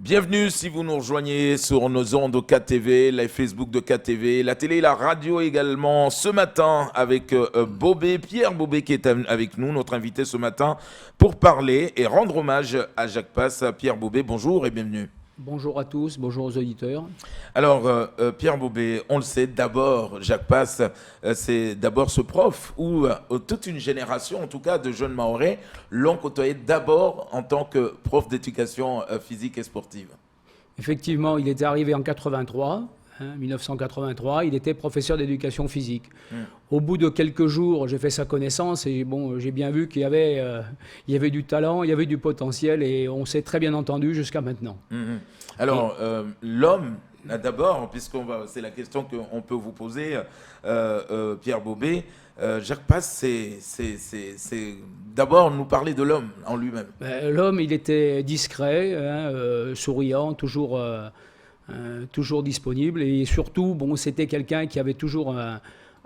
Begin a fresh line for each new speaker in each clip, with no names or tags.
Bienvenue si vous nous rejoignez sur nos ondes de KTV, la Facebook de KTV, la télé et la radio également. Ce matin avec Bobé, Pierre Bobé qui est avec nous, notre invité ce matin, pour parler et rendre hommage à Jacques Passe. Pierre Bobé, bonjour et bienvenue.
Bonjour à tous, bonjour aux auditeurs.
Alors, Pierre Bobé, on le sait, d'abord, Jacques Passe, c'est d'abord ce prof où toute une génération, en tout cas de jeunes Mahorais, l'ont côtoyé d'abord en tant que prof d'éducation physique et sportive.
Effectivement, il était arrivé en 1983, il était professeur d'éducation physique. Au bout de quelques jours, j'ai fait sa connaissance et bon, j'ai bien vu qu'il y avait du talent, il y avait du potentiel et on s'est très bien entendu jusqu'à maintenant.
Alors, l'homme, d'abord, c'est la question qu'on peut vous poser, Pierre Bobé, Jacques Passe, c'est d'abord nous parler de l'homme en lui-même.
L'homme, il était discret, souriant, toujours disponible et surtout, bon, c'était quelqu'un qui avait toujours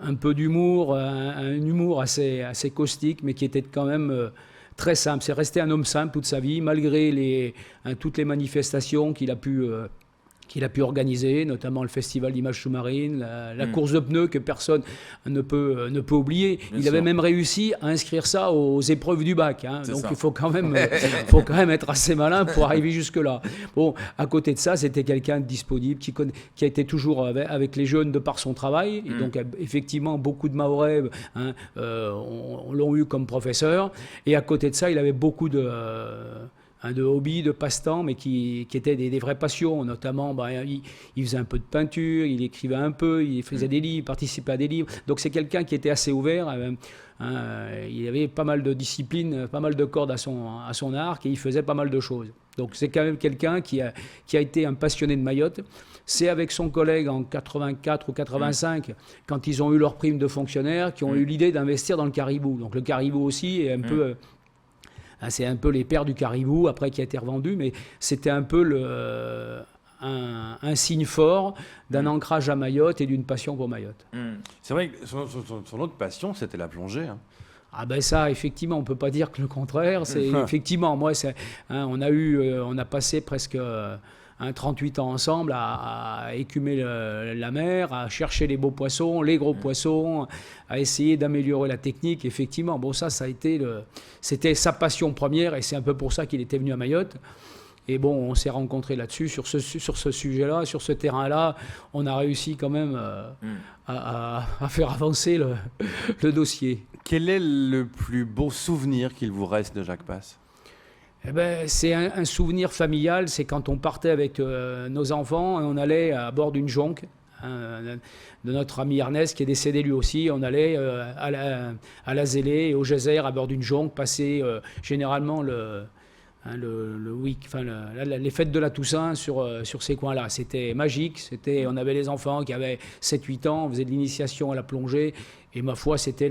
un peu d'humour, un humour assez caustique, mais qui était quand même très simple. C'est resté un homme simple toute sa vie, malgré toutes les manifestations qu'il a pu organiser, notamment le festival d'images sous-marines, la course de pneus que personne ne peut oublier. Il avait même réussi à inscrire ça aux épreuves du bac. Donc il faut quand même être assez malin pour arriver jusque-là. Bon, à côté de ça, c'était quelqu'un de disponible, qui a été toujours avec les jeunes de par son travail. Et donc effectivement, beaucoup de Mahorais l'ont eu comme professeur. Et à côté de ça, il avait beaucoup de hobbies, de passe-temps, mais qui étaient des vraies passions. Notamment, il faisait un peu de peinture, il écrivait un peu, il faisait des livres, participait à des livres. Donc c'est quelqu'un qui était assez ouvert. Il avait pas mal de disciplines, pas mal de cordes à son arc et il faisait pas mal de choses. Donc c'est quand même quelqu'un qui a été un passionné de Mayotte. C'est avec son collègue en 84 ou 85, quand ils ont eu leur prime de fonctionnaire, qui ont eu l'idée d'investir dans le caribou. Donc le caribou aussi est un peu... C'est un peu les pères du caribou, après qui a été revendu, mais c'était un peu un signe fort d'un ancrage à Mayotte et d'une passion pour Mayotte.
C'est vrai que son autre passion, c'était la plongée.
Ah ben ça, effectivement, on ne peut pas dire que le contraire. Effectivement, moi, on a passé presque 38 ans ensemble à écumer la mer, à chercher les beaux poissons, les gros poissons, à essayer d'améliorer la technique. Effectivement, bon, ça a été c'était sa passion première et c'est un peu pour ça qu'il était venu à Mayotte. Et bon, on s'est rencontrés là-dessus, sur ce sujet-là, sur ce terrain-là. On a réussi quand même à faire avancer le dossier.
Quel est le plus beau souvenir qu'il vous reste de Jacques Passe ?
C'est un souvenir familial, c'est quand on partait avec nos enfants et on allait à bord d'une jonque de notre ami Ernest qui est décédé lui aussi. On allait à la Zélé et au Geyser à bord d'une jonque, passer généralement les fêtes de la Toussaint sur ces coins-là. C'était magique, on avait les enfants qui avaient 7-8 ans, on faisait de l'initiation à la plongée et ma foi c'était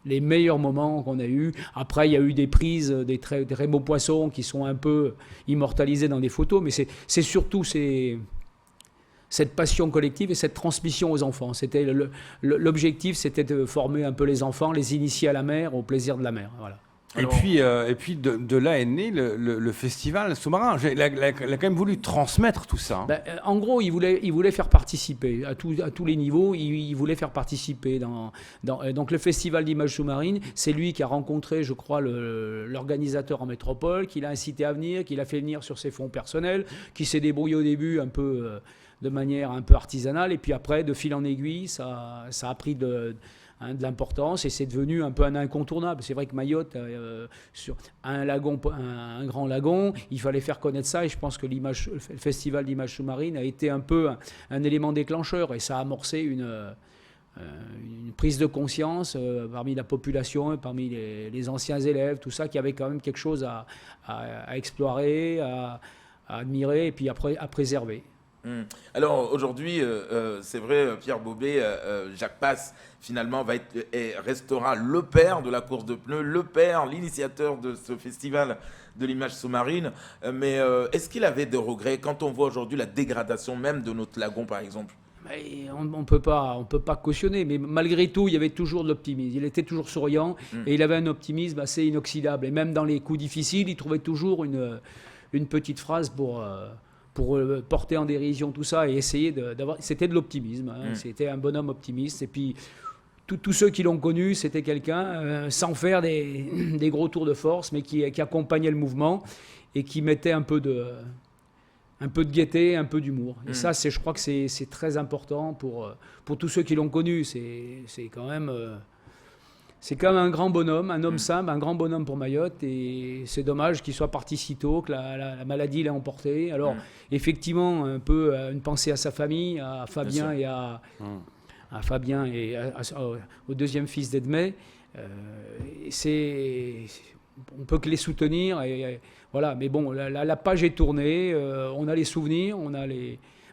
les meilleurs moments qu'on a eus. Après, il y a eu des prises, des très beaux poissons qui sont un peu immortalisés dans des photos, mais c'est surtout cette passion collective et cette transmission aux enfants. L'objectif, c'était de former un peu les enfants, les initier à la mer, au plaisir de la mer. Voilà.
Alors... Et puis de là est né le festival sous-marin. Il a quand même voulu transmettre tout ça.
En gros, il voulait faire participer à tous les niveaux. Il voulait faire participer donc le festival d'images sous-marines. C'est lui qui a rencontré, je crois, l'organisateur en métropole, qui l'a incité à venir, qui l'a fait venir sur ses fonds personnels, qui s'est débrouillé au début un peu de manière un peu artisanale, et puis après, de fil en aiguille, ça a pris de l'importance et c'est devenu un peu un incontournable. C'est vrai que Mayotte, sur un grand lagon, il fallait faire connaître ça et je pense que le festival d'images sous-marines a été un peu un élément déclencheur et ça a amorcé une prise de conscience parmi la population, parmi les anciens élèves, tout ça, qui avait quand même quelque chose à explorer, à admirer et puis à préserver.
Alors aujourd'hui, c'est vrai, Pierre Bobé, Jacques Passe finalement restera le père de la course de pneus, l'initiateur de ce festival de l'image sous-marine. Mais est-ce qu'il avait des regrets quand on voit aujourd'hui la dégradation même de notre lagon, par exemple ?
On peut pas cautionner, mais malgré tout, il y avait toujours de l'optimisme. Il était toujours souriant et il avait un optimisme assez inoxydable. Et même dans les coups difficiles, il trouvait toujours une petite phrase porter en dérision tout ça et essayer d'avoir... C'était de l'optimisme, hein. C'était un bonhomme optimiste. Et puis, tous ceux qui l'ont connu, c'était quelqu'un, sans faire des gros tours de force, mais qui accompagnait le mouvement et qui mettait un peu de gaieté, un peu d'humour. Et ça, je crois que c'est très important pour tous ceux qui l'ont connu. C'est quand même un grand bonhomme, un homme simple, un grand bonhomme pour Mayotte. Et c'est dommage qu'il soit parti si tôt, que la maladie l'ait emporté. Alors, effectivement, un peu une pensée à sa famille, à Fabien et au deuxième fils d'Edmé. On peut que les soutenir. Voilà. Mais bon, la page est tournée. On a les souvenirs,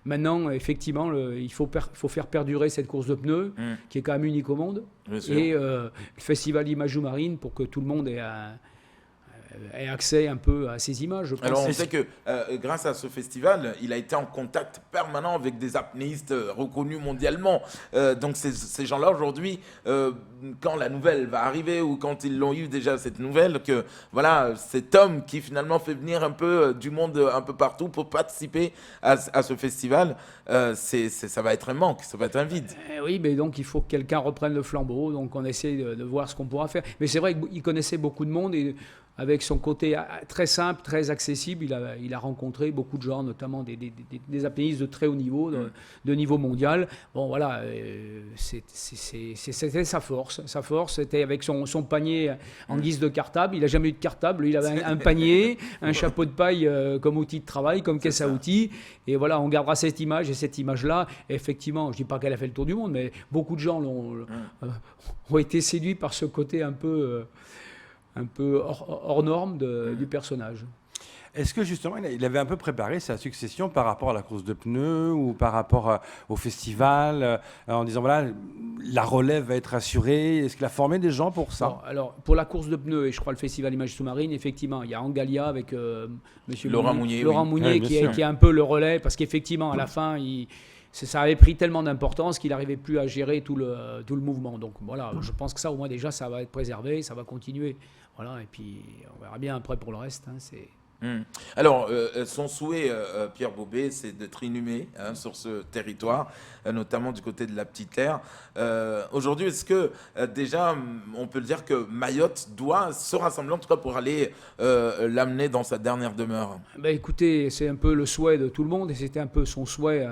Maintenant, effectivement, il faut faire perdurer cette course de pneus, qui est quand même unique au monde. Et le festival Images Marines, pour que tout le monde ait accès un peu à ces images. Je pense.
Alors on sait que grâce à ce festival, il a été en contact permanent avec des apnéistes reconnus mondialement. Donc ces gens-là aujourd'hui, quand la nouvelle va arriver ou quand ils l'ont eu déjà cette nouvelle, que voilà, cet homme qui finalement fait venir un peu du monde un peu partout pour participer à ce festival, ça va être un manque, ça va être un vide.
Oui, mais donc il faut que quelqu'un reprenne le flambeau. Donc on essaie de voir ce qu'on pourra faire. Mais c'est vrai qu'il connaissait beaucoup de monde et avec son côté très simple, très accessible, il a rencontré beaucoup de gens, notamment des apnéistes de très haut niveau, de niveau mondial. Bon, voilà, c'était sa force. Sa force, c'était avec son panier en guise de cartable. Il n'a jamais eu de cartable. Il avait un panier, un chapeau de paille comme outil de travail, comme caisse à outils. Et voilà, on gardera cette image. Et cette image-là, effectivement, je ne dis pas qu'elle a fait le tour du monde, mais beaucoup de gens ont été séduits par ce côté un peu hors norme du personnage.
Est-ce que justement, il avait un peu préparé sa succession par rapport à la course de pneus ou par rapport au festival, en disant, voilà, la relève va être assurée? Est-ce qu'il a formé des gens pour ça?
Bon, alors, pour la course de pneus, et je crois le festival Images Sous-Marines, effectivement, il y a Angalia avec monsieur
Laurent Mounier,
qui est un peu le relais, parce qu'effectivement, à la fin, ça avait pris tellement d'importance qu'il n'arrivait plus à gérer tout le mouvement. Donc voilà, je pense que ça, au moins déjà, ça va être préservé, ça va continuer. Voilà, et puis on verra bien après pour le reste.
Alors, son souhait, Pierre Bobet, c'est d'être inhumé sur ce territoire, notamment du côté de la Petite Terre. Aujourd'hui, est-ce que déjà, on peut dire que Mayotte doit se rassembler, en tout cas pour aller l'amener dans sa dernière demeure?
Écoutez, c'est un peu le souhait de tout le monde, et c'était un peu son souhait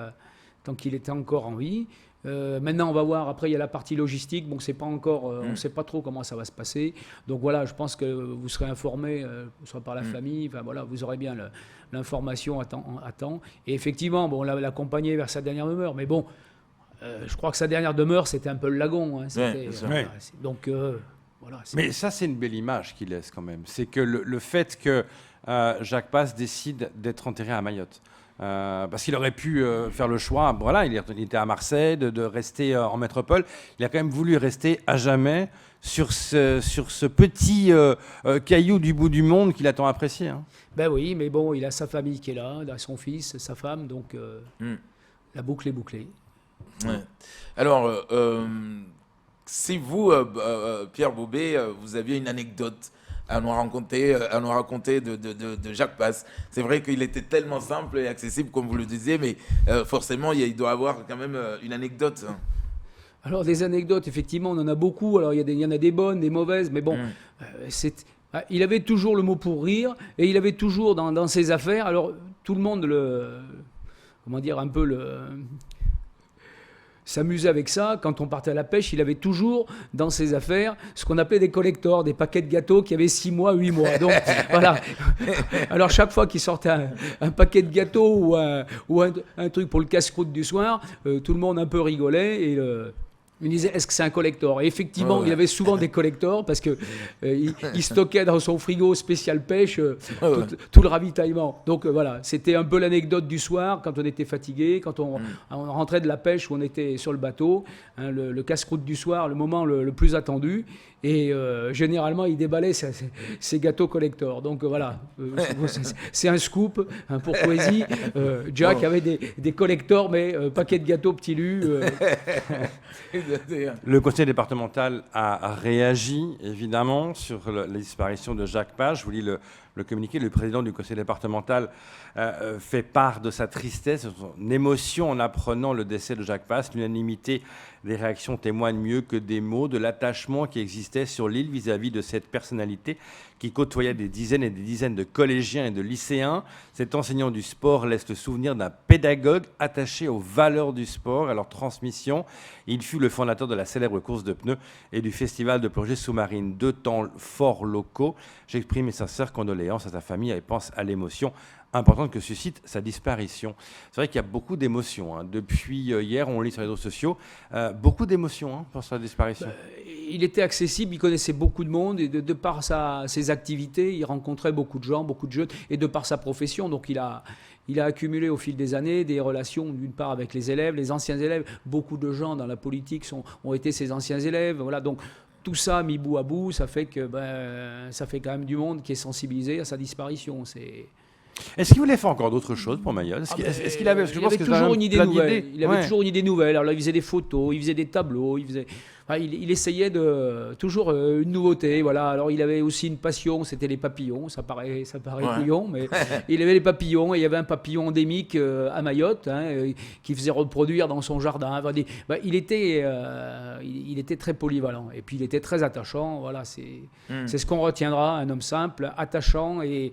tant qu'il était encore en vie. Maintenant, on va voir. Après, il y a la partie logistique. Bon, c'est pas encore. On ne sait pas trop comment ça va se passer. Donc voilà, je pense que vous serez informé, soit par la famille. Enfin voilà, vous aurez bien l'information à temps. Et effectivement, bon, l'accompagner vers sa dernière demeure. Mais bon, je crois que sa dernière demeure, c'était un peu le lagon. Donc voilà.
Mais ça, c'est une belle image qu'il laisse quand même. C'est que le fait que Jacques Passe décide d'être enterré à Mayotte. Parce qu'il aurait pu faire le choix, voilà, il était à Marseille, de rester en métropole. Il a quand même voulu rester à jamais sur ce petit caillou du bout du monde qu'il a tant apprécié.
Ben oui, mais bon, il a sa famille qui est là, il a son fils, sa femme, donc la boucle est bouclée.
Ouais. Alors, si vous, Pierre Bobet, vous aviez une anecdote à nous raconter de Jacques Passe. C'est vrai qu'il était tellement simple et accessible, comme vous le disiez, mais forcément, il doit avoir quand même une anecdote.
Alors, des anecdotes, effectivement, on en a beaucoup. Alors, il y en a des bonnes, des mauvaises, mais bon, il avait toujours le mot pour rire, et il avait toujours dans ses affaires, alors tout le monde s'amusait avec ça. Quand on partait à la pêche, il avait toujours dans ses affaires ce qu'on appelait des collectors, des paquets de gâteaux qui avaient 6 mois, 8 mois. Donc voilà. Alors chaque fois qu'il sortait un paquet de gâteaux ou un truc pour le casse-croûte du soir, tout le monde un peu rigolait et il me disait, est-ce que c'est un collector? Et effectivement, il avait souvent des collectors parce que il stockait dans son frigo spécial pêche tout le ravitaillement. Donc voilà, c'était un peu l'anecdote du soir quand on était fatigué, quand on rentrait de la pêche où on était sur le bateau, le casse-croûte du soir, le moment le plus attendu. Et généralement, il déballait ses gâteaux collectors. Donc voilà, c'est un scoop pour Poésie. Jack avait des collectors, mais paquet de gâteaux petits lus.
Le conseil départemental a réagi, évidemment, sur la disparition de Jacques Passe. Je vous lis le communiqué, le président du conseil départemental fait part de sa tristesse, de son émotion en apprenant le décès de Jacques Passe. L'unanimité des réactions témoigne mieux que des mots de l'attachement qui existait sur l'île vis-à-vis de cette personnalité qui côtoyait des dizaines et des dizaines de collégiens et de lycéens. Cet enseignant du sport laisse le souvenir d'un pédagogue attaché aux valeurs du sport, à leur transmission. Il fut le fondateur de la célèbre course de pneus et du festival de plongée sous-marine. 2 temps forts locaux. J'exprime mes sincères condoléances à sa famille et pense à l'émotion importante que suscite sa disparition. C'est vrai qu'il y a beaucoup d'émotions. Depuis hier, on lit sur les réseaux sociaux, beaucoup d'émotions pour sa disparition.
Il était accessible, il connaissait beaucoup de monde, et de par ses activités, il rencontrait beaucoup de gens, beaucoup de jeunes, et de par sa profession. Donc il a accumulé au fil des années des relations, d'une part avec les élèves, les anciens élèves. Beaucoup de gens dans la politique ont été ses anciens élèves. Voilà, donc tout ça mis bout à bout, ça fait que ça fait quand même du monde qui est sensibilisé à sa disparition.
Est-ce qu'il voulait faire encore d'autres choses pour Mayotte? Est-ce qu'il avait,
toujours une idée nouvelle. Il avait toujours une idée nouvelle. Alors là, il faisait des photos, il faisait des tableaux, il essayait toujours une nouveauté. Voilà. Alors il avait aussi une passion, c'était les papillons. Ça paraît couillon, mais il avait les papillons. Et il y avait un papillon endémique à Mayotte qui faisait reproduire dans son jardin. Il était très polyvalent. Et puis il était très attachant. Voilà, c'est ce qu'on retiendra. Un homme simple, attachant et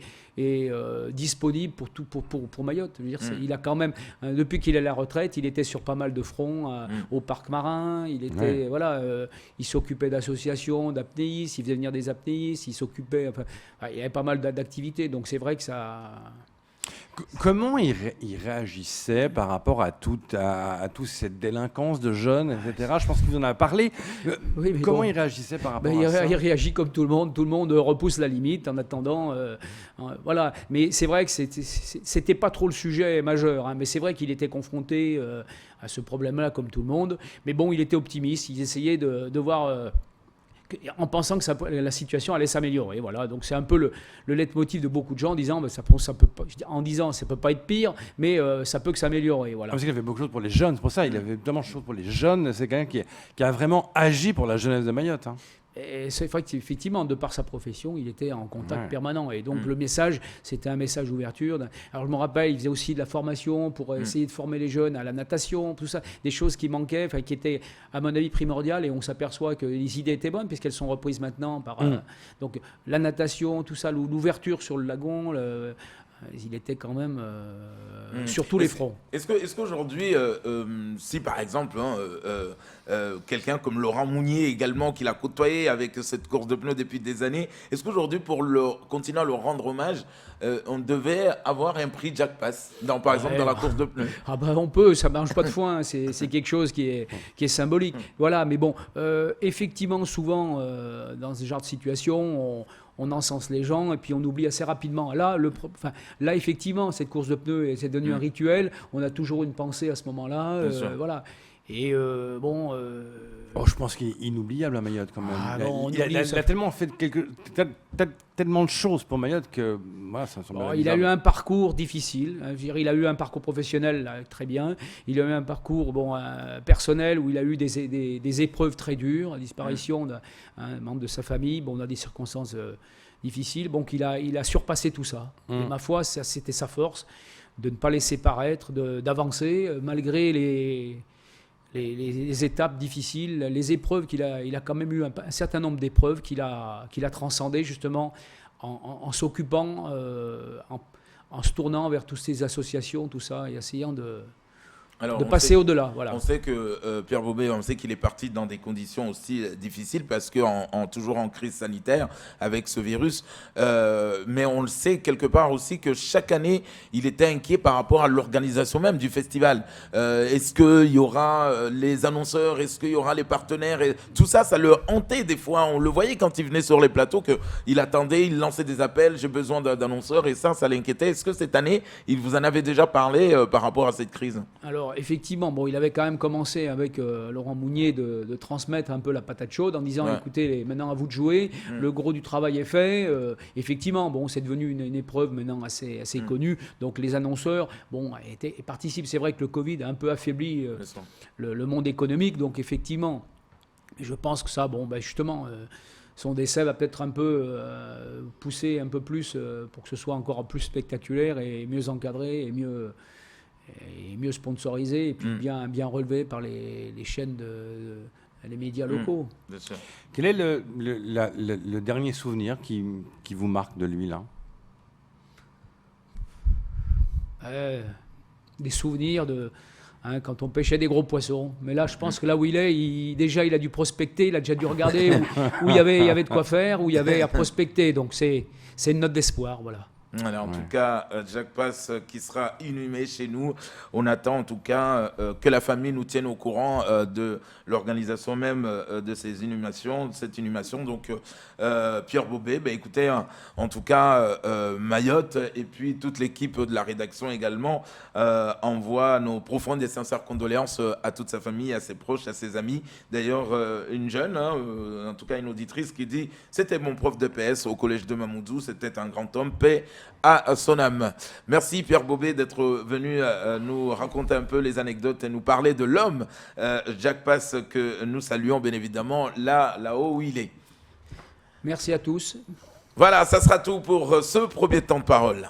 disponible pour Mayotte. Je veux dire, il a quand même, depuis qu'il est à la retraite, il était sur pas mal de fronts au parc marin. Il était, il s'occupait d'associations d'apnéistes, il faisait venir des apnéistes, il y avait pas mal d'activités. Donc c'est vrai que ça.
Comment il réagissait par rapport à toute cette délinquance de jeunes, etc. Je pense qu'il vous en a parlé. Comment il réagissait par rapport à ça?
Il réagit comme tout le monde. Tout le monde repousse la limite en attendant. Voilà. Mais c'est vrai que c'était pas trop le sujet majeur. Mais c'est vrai qu'il était confronté à ce problème-là comme tout le monde. Mais bon, il était optimiste. Il essayait de voir. En pensant que la situation allait s'améliorer. Voilà. Donc c'est un peu le leitmotiv de beaucoup de gens en disant ça peut pas, ça peut pas être pire, mais ça peut que s'améliorer. Voilà.
Parce qu'il avait beaucoup de choses pour les jeunes, c'est pour ça il avait tellement de choses pour les jeunes. C'est quelqu'un qui a vraiment agi pour la jeunesse de Mayotte.
Et c'est vrai qu'effectivement, de par sa profession, il était en contact permanent. Et donc le message, c'était un message d'ouverture. Alors je me rappelle, il faisait aussi de la formation pour essayer de former les jeunes à la natation, tout ça, des choses qui manquaient, qui étaient à mon avis primordiales. Et on s'aperçoit que les idées étaient bonnes puisqu'elles sont reprises maintenant par donc la natation, tout ça, l'ouverture sur le lagon. Il était quand même sur tous les fronts.
Est-ce qu'aujourd'hui, si par exemple quelqu'un comme Laurent Mounier également, qui l'a côtoyé avec cette course de pneus depuis des années, est-ce qu'aujourd'hui, pour continuer à le rendre hommage, on devait avoir un prix Jacques Passe, par exemple dans la course de pneus?
On peut, ça ne mange pas de foin, c'est quelque chose qui est symbolique. Voilà, mais bon, effectivement, souvent, dans ce genre de situation, on encense les gens et puis on oublie assez rapidement. Là, effectivement, cette course de pneus, c'est devenu un rituel. On a toujours une pensée à ce moment-là. Voilà. Et
je pense qu'il est inoubliable à Mayotte quand même. Il a tellement fait tellement de choses pour Mayotte que ça me semble.
Il a eu un parcours difficile. Il a eu un parcours professionnel très bien. Il a eu un parcours personnel où il a eu des épreuves très dures, la disparition d'un membre de sa famille. On a des circonstances difficiles. Donc il a surpassé tout ça. Et ma foi, c'était sa force de ne pas laisser paraître, d'avancer malgré les étapes difficiles, les épreuves il a quand même eu un certain nombre d'épreuves qu'il a transcendées justement en s'occupant, en se tournant vers toutes ces associations, tout ça, et essayant de passer au-delà. Voilà.
On sait que Pierre Bobet, on sait qu'il est parti dans des conditions aussi difficiles parce que toujours en crise sanitaire avec ce virus. Mais on le sait quelque part aussi que chaque année, il était inquiet par rapport à l'organisation même du festival. Est-ce qu'il y aura les annonceurs? Est-ce qu'il y aura les partenaires? Et tout ça, ça le hantait des fois. On le voyait quand il venait sur les plateaux qu'il attendait, il lançait des appels, j'ai besoin d'annonceurs, et ça l'inquiétait. Est-ce que cette année, il vous en avait déjà parlé par rapport à cette crise?
Alors, effectivement, il avait quand même commencé avec Laurent Mounier de transmettre un peu la patate chaude en disant écoutez, maintenant à vous de jouer, le gros du travail est fait. Effectivement, c'est devenu une épreuve maintenant assez connue. Donc les annonceurs participent. C'est vrai que le Covid a un peu affaibli le monde économique. Donc effectivement, je pense que ça, justement. son décès va peut-être un peu pousser un peu plus pour que ce soit encore plus spectaculaire et mieux encadré et mieux sponsorisé et puis bien relevé par les chaînes les médias locaux.
Bien sûr.
Quel est le dernier souvenir qui vous marque de lui, là?
Des souvenirs quand on pêchait des gros poissons. Mais là, je pense que là où il est, déjà, il a dû prospecter, il a déjà dû regarder où il y avait de quoi faire, où il y avait à prospecter. Donc, c'est une note d'espoir, voilà.
Alors, en tout cas, Jacques Passe qui sera inhumé chez nous. On attend en tout cas que la famille nous tienne au courant de l'organisation même de cette inhumation. Donc, Pierre Bobet, écoutez, en tout cas, Mayotte et puis toute l'équipe de la rédaction également envoie nos profondes et sincères condoléances à toute sa famille, à ses proches, à ses amis. D'ailleurs, une jeune, en tout cas une auditrice qui dit « C'était mon prof de PS au collège de Mamoudzou, c'était un grand homme, paix à son âme ». Merci Pierre Bobet d'être venu nous raconter un peu les anecdotes et nous parler de l'homme Jacques Passe que nous saluons bien évidemment là-haut où il est.
Merci à tous.
Voilà, ça sera tout pour ce premier temps de parole.